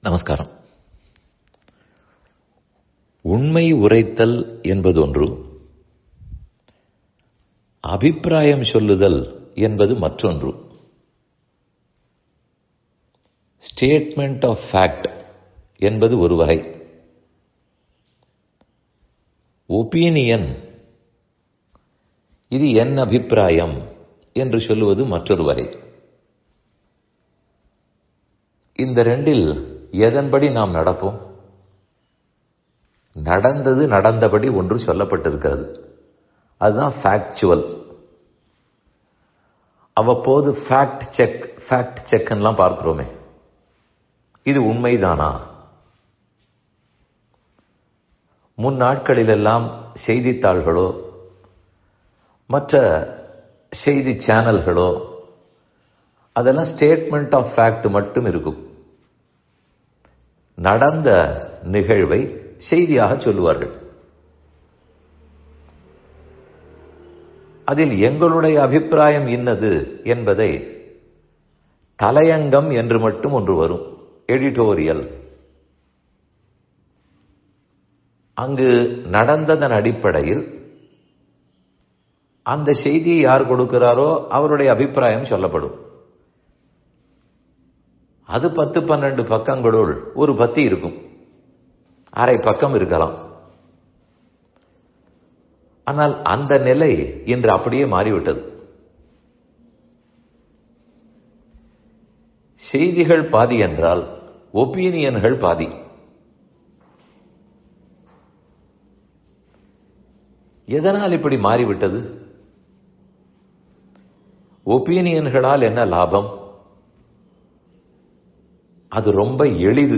நமஸ்காரம். உண்மை உரைத்தல் என்பது ஒன்று, அபிப்பிராயம் சொல்லுதல் என்பது மற்றொன்று. ஸ்டேட்மெண்ட் ஆஃப் ஃபேக்ட் என்பது ஒரு வகை. ஒப்பீனியன், இது என் அபிப்பிராயம் என்று சொல்லுவது மற்றொரு வகை. இந்த ரெண்டில் எதன்படி நாம் நடப்போம்? நடந்தது நடந்தபடி ஒன்று சொல்லப்பட்டிருக்கிறது, அதுதான் ஃபேக்சுவல். அவ்வப்போது ஃபேக்ட் செக்லாம் பார்க்கிறோமே, இது உண்மைதானா? முன் நாட்களிலெல்லாம் செய்தித்தாள்களோ மற்ற செய்தி சேனல்களோ அதெல்லாம் ஸ்டேட்மெண்ட் ஆஃப் ஃபேக்ட் மட்டும் இருக்கும். நடந்த நிகழ்வை செய்தியாக சொல்லுவார்கள். அதில் எங்களுடைய அபிப்பிராயம் இன்னது என்பதை தலையங்கம் என்று மட்டும் ஒன்று வரும், எடிட்டோரியல். அங்கு நடந்ததன் அடிப்படையில் அந்த செய்தியை யார் கொடுக்கிறாரோ அவருடைய அபிப்பிராயம் சொல்லப்படும். அது 10-12 பக்கங்களுள் ஒரு பத்தி இருக்கும், அரை பக்கம் இருக்கலாம். ஆனால் அந்த நிலை இன்று அப்படியே மாறிவிட்டது. செய்திகள் பாதி என்றால் ஒப்பீனியன்கள் பாதி. எதனால் இப்படி மாறிவிட்டது? ஒப்பீனியன்களால் என்ன லாபம்? அது ரொம்ப எளிது.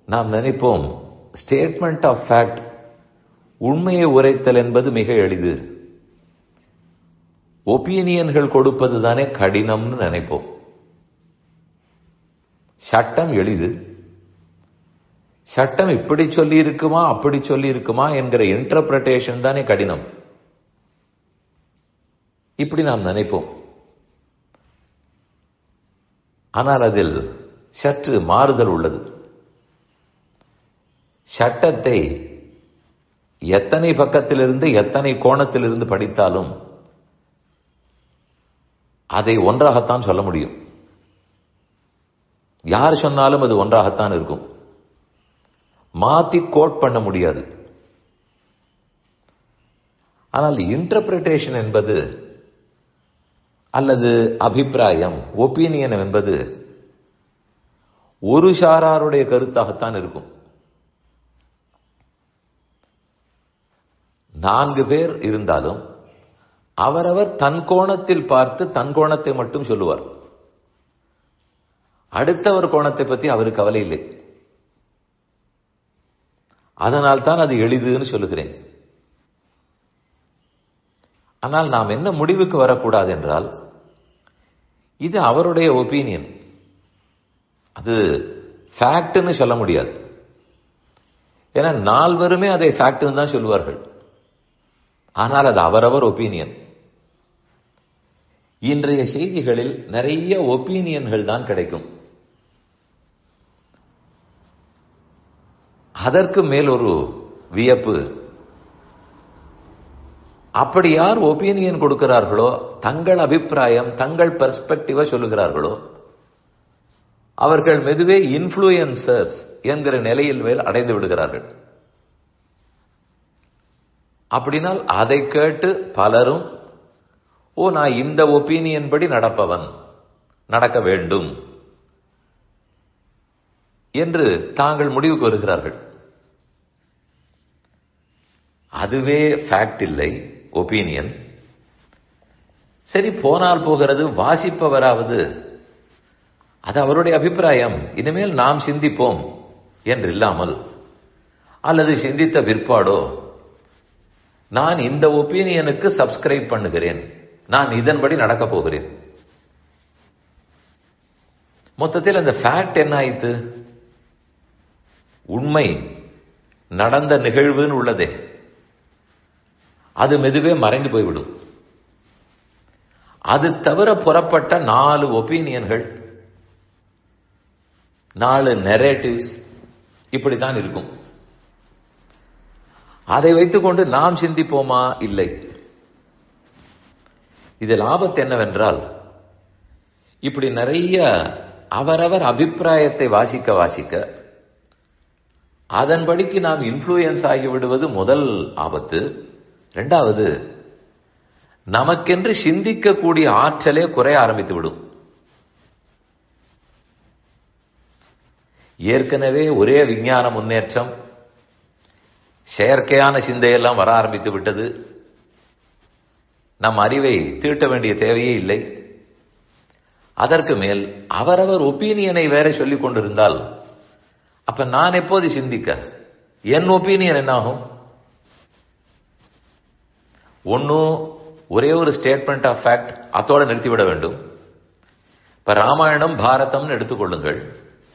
நாம் நினைப்போம் ஸ்டேட்மெண்ட் ஆஃப் ஃபேக்ட், உண்மையை உரைத்தல் என்பது மிக எளிது, ஒப்பீனியன்கள் கொடுப்பது தானே கடினம்னு நினைப்போம். சட்டம் எளிது, சட்டம் இப்படி சொல்லி இருக்குமா அப்படி சொல்லி இருக்குமா என்கிற இன்டர்பிரேஷன் தானே கடினம். இப்படி நாம் நினைப்போம். ஆனால் அதில் சற்று மாறுதல் உள்ளது. சட்டத்தை எத்தனை பக்கத்திலிருந்து எத்தனை கோணத்திலிருந்து படித்தாலும் அதை ஒன்றாகத்தான் சொல்ல முடியும். யார் சொன்னாலும் அது ஒன்றாகத்தான் இருக்கும், மாத்தி கோட் பண்ண முடியாது. ஆனால் இன்டர்பிரேஷன் என்பது அல்லது அபிப்பிராயம், ஒப்பீனியன் என்பது ஒரு சாராருடைய கருத்தாகத்தான் இருக்கும். 4 பேர் இருந்தாலும் அவரவர் தன் கோணத்தில் பார்த்து தன் கோணத்தை மட்டும் சொல்லுவார். அடுத்தவர் கோணத்தை பற்றி அவருக்கு கவலை இல்லை. அதனால்தான் அது எளிதுன்னு சொல்லுகிறேன். ஆனால் நாம் என்ன முடிவுக்கு வரக்கூடாது என்றால், இது அவருடைய ஒப்பீனியன், அது ஃபேக்ட்னு சொல்ல முடியாது. ஏன்னா 4 அதை ஃபேக்ட்னு தான் சொல்லுவார்கள். ஆனால் அது அவரவர் ஒப்பீனியன். இன்றைய செய்திகளில் நிறைய ஒப்பீனியன்கள் தான் கிடைக்கும். அதற்கு மேல் ஒரு வியப்பு, அப்படி யார் ஒப்பீனியன் கொடுக்கிறார்களோ, தங்கள் அபிப்பிராயம் தங்கள் பெர்ஸ்பெக்டிவா சொல்லுகிறார்களோ, அவர்கள் மெதுவே இன்ஃப்ளூயன்சர்ஸ் என்கிற நிலையில் மேல் அடைந்து விடுகிறார்கள். அப்படினால் அதை கேட்டு பலரும், ஓ நான் இந்த ஒப்பீனியன் படி நடப்பவன், நடக்க வேண்டும் என்று தாங்கள் முடிவுக்கு வருகிறார்கள். அதுவே ஃபேக்ட் இல்லை, ஒப்பீனியன். சரி, போனால் போகிறது, வாசிப்பவராவது அது அவருடைய அபிப்பிராயம், இனிமேல் நாம் சிந்திப்போம் என்று இல்லாமல், அல்லது சிந்தித்த பிற்பாடோ நான் இந்த ஒப்பீனியனுக்கு சப்ஸ்கிரைப் பண்ணுகிறேன், நான் இதன்படி நடக்கப் போகிறேன். மொத்தத்தில் அந்த ஃபேக்ட் என்ன ஆயிற்று? உண்மை, நடந்த நிகழ்வுன்னு உள்ளதே, அது மெதுவே மறைந்து போய்விடும். அது தவிர புறப்பட்ட 4 ஒப்பீனியன்கள் 4 நெரேட்டிவ்ஸ் இப்படித்தான் இருக்கும். அதை வைத்துக்கொண்டு நாம் சிந்திப்போமா? இல்லை. இதில் ஆபத்து என்னவென்றால், இப்படி நிறைய அவரவர் அபிப்பிராயத்தை வாசிக்க வாசிக்க அதன்படிக்கு நாம் இன்ஃப்ளூயன்ஸ் ஆகிவிடுவது முதல் ஆபத்து. இரண்டாவது, நமக்கென்று சிந்திக்கக்கூடிய ஆற்றலே குறைய ஆரம்பித்து விடும். ஏற்கனவே ஒரே விஞ்ஞான முன்னேற்றம், செயற்கையான சிந்தையெல்லாம் வர ஆரம்பித்து விட்டது. நம் அறிவை தீட்ட வேண்டிய தேவையே இல்லை. அதற்கு மேல் அவரவர் ஒப்பீனியனை வேற சொல்லிக் கொண்டிருந்தால், அப்ப நான் எப்போது சிந்திக்க? என் ஒப்பீனியன் என்னாகும்? ஒன்னும் ஒரே ஒரு ஸ்டேட்மெண்ட் ஆஃப் ஃபேக்ட் அதோட நிறுத்திவிட வேண்டும். இப்ப ராமாயணம் பாரதம்னு எடுத்துக்கொள்ளுங்கள்,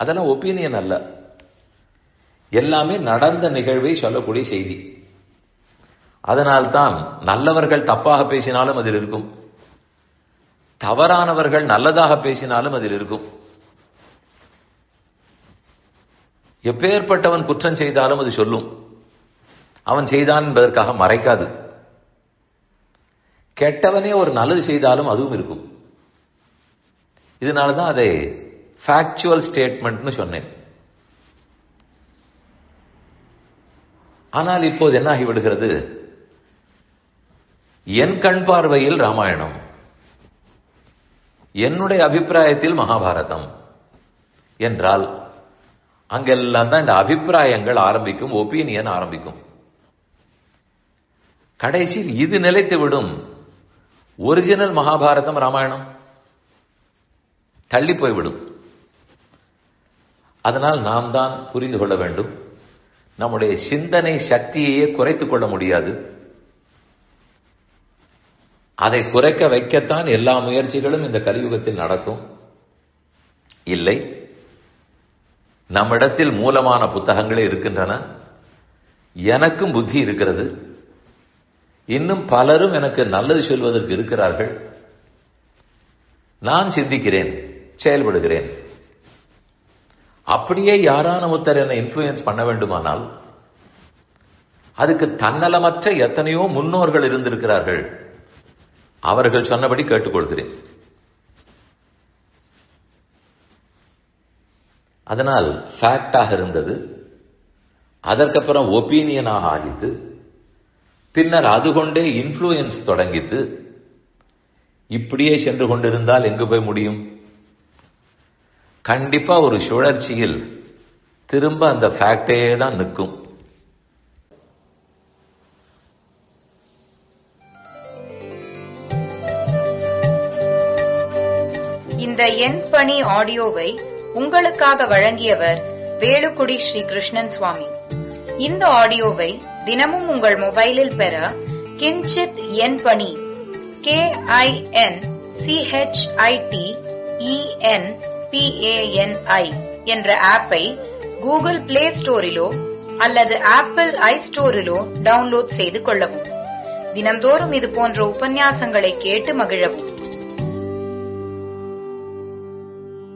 அதெல்லாம் ஒப்பீனியன் அல்ல, எல்லாமே நடந்த நிகழ்வை சொல்லக்கூடிய செய்தி. அதனால்தான் நல்லவர்கள் தப்பாக பேசினாலும் அதில் இருக்கும், தவறானவர்கள் நல்லதாக பேசினாலும் அதில் இருக்கும். எப்பேற்பட்டவன் குற்றம் செய்தாலும் அது சொல்லும், அவன் செய்தான் என்பதற்காக மறைக்காது. கெட்டவனே ஒரு நல்லது செய்தாலும் அதுவும் இருக்கும். இதனாலதான் அதை ஃபேக்சுவல் ஸ்டேட்மெண்ட்னு சொன்னேன். ஆனால் இப்போது என்ன ஆகிவிடுகிறது? என் கண் பார்வையில் ராமாயணம், என்னுடைய அபிப்பிராயத்தில் மகாபாரதம் என்றால் அங்கெல்லாம் தான் இந்த அபிப்பிராயங்கள் ஆரம்பிக்கும், ஒப்பீனியன் ஆரம்பிக்கும். கடைசியில் இது நிலைத்து விடும். ஒரிஜினல் மகாபாரதம் ராமாயணம் தள்ளி போய்விடும். அதனால் நாம் தான் புரிந்து கொள்ள வேண்டும், நம்முடைய சிந்தனை சக்தியையே குறைத்துக் கொள்ள முடியாது. அதை குறைக்க வைக்கத்தான் எல்லா முயற்சிகளும் இந்த கலியுகத்தில் நடக்கும். இல்லை, நம்மிடத்தில் மூலமான புத்தகங்களே இருக்கின்றன, எனக்கும் புத்தி இருக்கிறது, இன்னும் பலரும் எனக்கு நல்லது சொல்வதற்கு இருக்கிறார்கள். நான் சிந்திக்கிறேன், செயல்படுகிறேன். அப்படியே யாரான ஒருத்தர் என்னை இன்ஃப்ளூயன்ஸ் பண்ண வேண்டுமானால் அதுக்கு தன்னலமற்ற எத்தனையோ முன்னோர்கள் இருந்திருக்கிறார்கள், அவர்கள் சொன்னபடி கேட்டுக்கொள்கிறேன். அதனால் ஃபேக்டாக இருந்தது, அதற்கப்புறம் ஒப்பீனியனாக ஆகித்து, பின்னர் அது கொண்டே இன்ஃப்ளூயன்ஸ் தொடங்கித்து. இப்படியே சென்று கொண்டிருந்தால் எங்கு போய் முடியும்? கண்டிப்பா ஒரு சுழற்சியில் திரும்ப அந்த ஃபேக்டே தான் நிற்கும். இந்த என் பணி ஆடியோவை உங்களுக்காக வழங்கியவர் வேலுக்குடி ஸ்ரீ கிருஷ்ணன் சுவாமி. இந்த ஆடியோவை தினமும் உங்கள் மொபைலில் பெற கிஞ்சித் என் பணி KINCHITENPANI என்ற ஆப்பை கூகுள் பிளே ஸ்டோரிலோ அல்லது ஆப்பிள் ஐஸ்டோரிலோ டவுன்லோட் செய்து கொள்ளவும். தினம்தோறும் இது போன்ற உபன்யாசங்களை கேட்டு மகிழவும்.